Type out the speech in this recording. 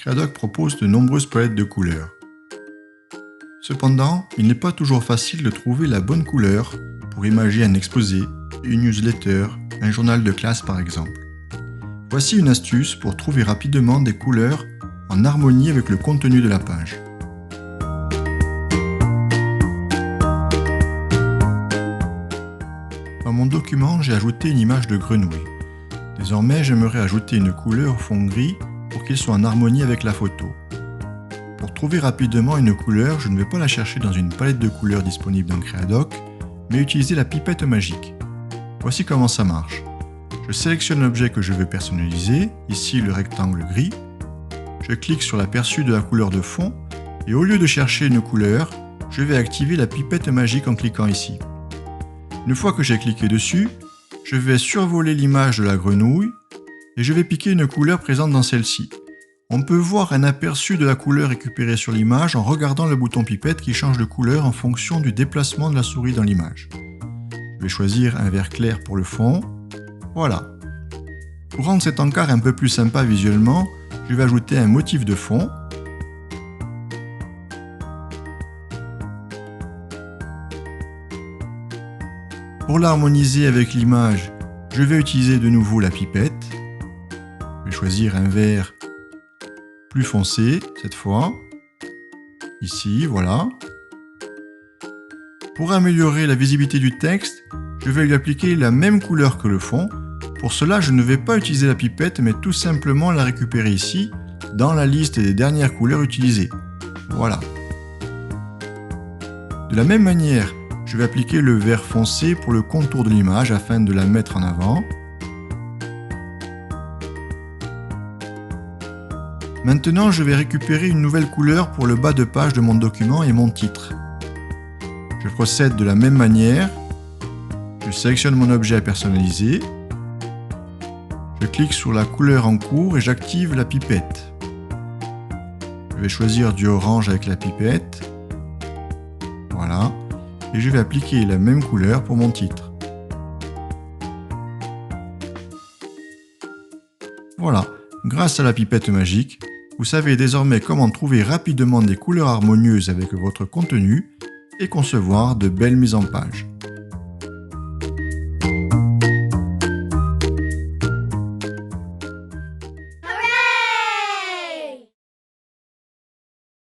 Creadoc propose de nombreuses palettes de couleurs. Cependant, il n'est pas toujours facile de trouver la bonne couleur pour imager un exposé, une newsletter, un journal de classe par exemple. Voici une astuce pour trouver rapidement des couleurs en harmonie avec le contenu de la page. Dans mon document, j'ai ajouté une image de grenouille. Désormais, j'aimerais ajouter une couleur au fond gris pour qu'il soit en harmonie avec la photo. Pour trouver rapidement une couleur, je ne vais pas la chercher dans une palette de couleurs disponible dans Creadoc, mais utiliser la pipette magique. Voici comment ça marche. Je sélectionne l'objet que je veux personnaliser, ici le rectangle gris. Je clique sur l'aperçu de la couleur de fond et au lieu de chercher une couleur, je vais activer la pipette magique en cliquant ici. Une fois que j'ai cliqué dessus, je vais survoler l'image de la grenouille et je vais piquer une couleur présente dans celle-ci. On peut voir un aperçu de la couleur récupérée sur l'image en regardant le bouton pipette qui change de couleur en fonction du déplacement de la souris dans l'image. Je vais choisir un vert clair pour le fond. Voilà. Pour rendre cet encart un peu plus sympa visuellement, je vais ajouter un motif de fond. Pour l'harmoniser avec l'image, je vais utiliser de nouveau la pipette. Je vais choisir un vert plus foncé cette fois. Ici, voilà. Pour améliorer la visibilité du texte, je vais lui appliquer la même couleur que le fond. Pour cela, je ne vais pas utiliser la pipette, mais tout simplement la récupérer ici, dans la liste des dernières couleurs utilisées. Voilà. De la même manière, je vais appliquer le vert foncé pour le contour de l'image afin de la mettre en avant. Maintenant, je vais récupérer une nouvelle couleur pour le bas de page de mon document et mon titre. Je procède de la même manière. Je sélectionne mon objet à personnaliser. Je clique sur la couleur en cours et j'active la pipette. Je vais choisir du orange avec la pipette. Voilà. Et je vais appliquer la même couleur pour mon titre. Voilà. Grâce à la pipette magique, vous savez désormais comment trouver rapidement des couleurs harmonieuses avec votre contenu et concevoir de belles mises en page.